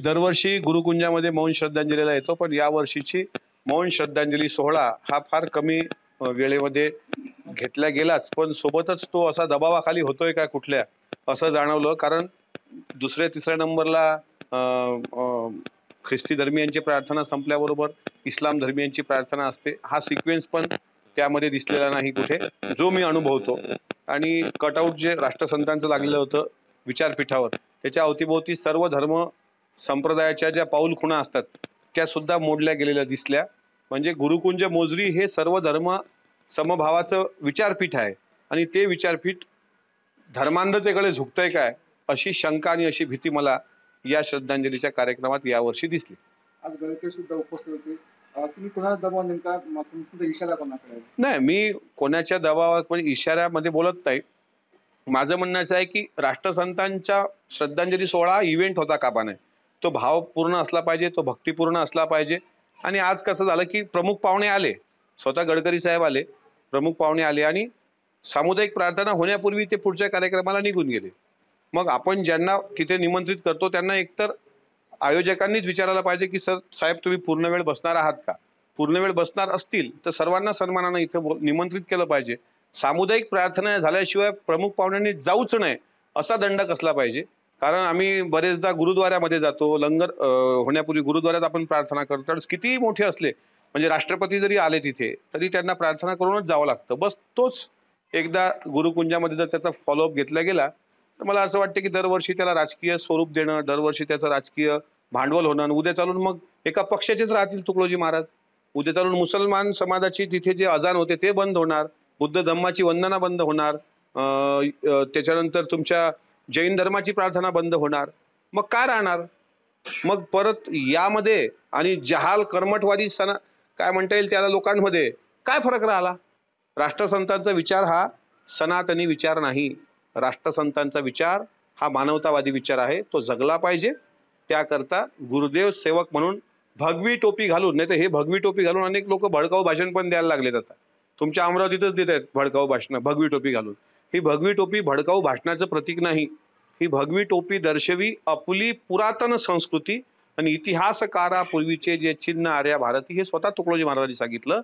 दरवर्षी गुरुकुंजामध्ये मौन श्रद्धांजलीला येतो, पण या वर्षीची मौन श्रद्धांजली सोहळा हा फार कमी वेळेमध्ये घेतला गेलाच, पण सोबतच तो असा दबावाखाली होतोय काय कुठल्या असं जाणवलं. कारण दुसऱ्या तिसऱ्या नंबरला ख्रिस्ती धर्मियांची प्रार्थना संपल्याबरोबर इस्लाम धर्मियांची प्रार्थना असते. हा सिक्वेन्स पण त्यामध्ये दिसलेला नाही कुठे, जो मी अनुभवतो. आणि कटआउट जे राष्ट्रसंतांचं लागलेलं होतं विचारपीठावर, त्याच्या अवतीभोवती सर्व धर्म संप्रदायाच्या ज्या पाऊलखुणा असतात त्या सुद्धा मोडल्या गेलेल्या दिसल्या. म्हणजे गुरुकुंज मोजरी हे सर्व धर्म समभावाचं विचारपीठ आहे आणि ते विचारपीठ धर्मांधतेकडे झुकतंय काय अशी शंका आणि अशी भीती मला या श्रद्धांजलीच्या कार्यक्रमात यावर्षी दिसली. आज गळके सुद्धा उपस्थित होते. तुम्ही कोणाला दबाव नेमका तुमचा इशारा कोणाकडे? नाही, मी कोणाच्या दबावात म्हणजे इशाऱ्यामध्ये बोलत नाही. माझं म्हणणं असं आहे की राष्ट्रसंतांच्या श्रद्धांजली सोहळा इव्हेंट होता कामा नये. तो भावपूर्ण असला पाहिजे, तो भक्तिपूर्ण असला पाहिजे. आणि आज कसं झालं की प्रमुख पाहुणे आले, स्वतः गडकरी साहेब आले, प्रमुख पाहुणे आले आणि सामुदायिक प्रार्थना होण्यापूर्वी ते पुढच्या कार्यक्रमाला निघून गेले. मग आपण ज्यांना तिथे निमंत्रित करतो त्यांना एकतर आयोजकांनीच विचारायला पाहिजे की सर साहेब तुम्ही पूर्ण वेळ बसणार आहात का? पूर्ण वेळ बसणार असतील तर सर्वांना सन्मानानं इथं निमंत्रित केलं पाहिजे. सामुदायिक प्रार्थना झाल्याशिवाय प्रमुख पाहुण्यांनी जाऊच नये असा दंड कसला पाहिजे. कारण आम्ही बरेचदा गुरुद्वाऱ्यामध्ये जातो, लंगर होण्यापूर्वी गुरुद्वाऱ्यात आपण प्रार्थना करतो. कितीही मोठे असले म्हणजे राष्ट्रपती जरी आले तिथे तरी त्यांना प्रार्थना करूनच जावं लागतं. बस तोच एकदा गुरुकुंजामध्ये जर त्याचा फॉलोअप घेतला गेला तर मला असं वाटतं की दरवर्षी त्याला राजकीय स्वरूप देणं, दरवर्षी त्याचं राजकीय भांडवल होणं, उद्या चालून मग एका पक्षाचेच राहतील तुकडोजी महाराज. उद्या चालून मुसलमान समाजाची तिथे जे अजान होते ते बंद होणार, बुद्ध धम्माची वंदना बंद होणार, त्याच्यानंतर तुमच्या जैन धर्माची प्रार्थना बंद होणार. मग काय राहणार? मग परत यामध्ये आणि जहाल कर्मठवादी सना काय म्हणता येईल त्याला लोकांमध्ये काय फरक राहिला? राष्ट्रसंतांचा विचार हा सनातनी विचार नाही. राष्ट्रसंतांचा विचार हा मानवतावादी विचार आहे, तो जगला पाहिजे. त्याकरता गुरुदेव सेवक म्हणून भगवी टोपी घालून, नाही तर हे भगवी टोपी घालून अनेक लोक भडकाऊ भाषण पण द्यायला लागलेत. आता तुमच्या अमरावतीतच देत आहेत भडकाऊ भाषण भगवी टोपी घालून. ही भगवी टोपी भडकाऊ भाषणाचं प्रतीक नाही. ही भगवी टोपी दर्शवी आपली पुरातन संस्कृती आणि इतिहासकारापूर्वीचे जे चिन्ह आर्या भारती हे स्वतः तुकडोजी महाराजांनी सांगितलं.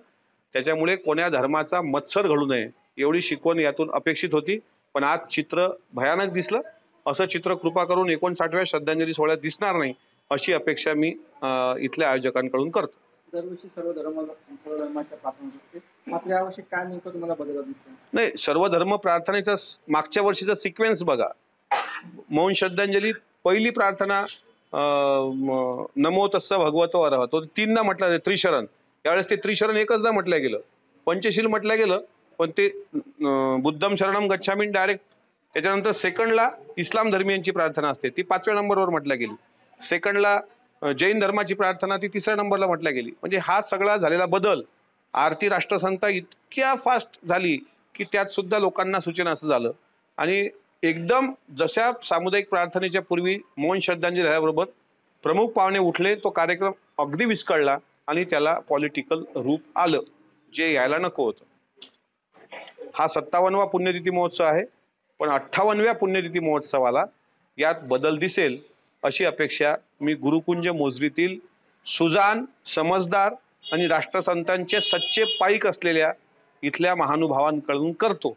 त्याच्यामुळे कोण्या धर्माचा मत्सर घडू नये एवढी शिकवण यातून अपेक्षित होती. पण आज चित्र भयानक दिसलं. असं चित्र कृपा करून 59व्या श्रद्धांजली सोहळ्यात दिसणार नाही अशी अपेक्षा मी इथल्या आयोजकांकडून करतो. दरवर्षी सर्व धर्माच्या प्रार्थना असते. आपल्या यावर्षी काय नेमकं तुम्हाला बदल दिसतो? नाही, सर्व धर्म प्रार्थनेचा मागच्या वर्षीचा सिक्वेन्स बघा. मौन श्रद्धांजली पहिली प्रार्थना नमो तस्स भगवतो अरहतो 3दा म्हटलं त्रिशरण. त्यावेळेस ते त्रिशरण एकचदा म्हटलं गेलं, पंचशील म्हटलं गेलं, पण ते बुद्धम शरणम गच्छामी डायरेक्ट. त्याच्यानंतर सेकंडला इस्लाम धर्मियांची प्रार्थना असते, ती 5व्या नंबरवर म्हटल्या गेली. सेकंडला जैन धर्माची प्रार्थना ती 3ऱ्या नंबरला म्हटल्या गेली. म्हणजे हा सगळा झालेला बदल, आरती राष्ट्रसंता इतक्या फास्ट झाली की त्यात सुद्धा लोकांना सूचना असं झालं. आणि एकदम जशा सामुदायिक प्रार्थनेच्या पूर्वी मौन श्रद्धांजली झाल्याबरोबर प्रमुख पाहुणे उठले, तो कार्यक्रम अगदी विस्कळला आणि त्याला पॉलिटिकल रूप आलं जे यायला नको होतं. हा 57वा पुण्यतिथी महोत्सव आहे, पण 58व्या पुण्यतिथी महोत्सवाला यात बदल दिसेल अशी अपेक्षा मी गुरुकुंज मोजरीतील सुजान, समजदार आणि राष्ट्रसंतांचे सच्चे पाईक असलेल्या इथल्या महानुभावांकडून करतो.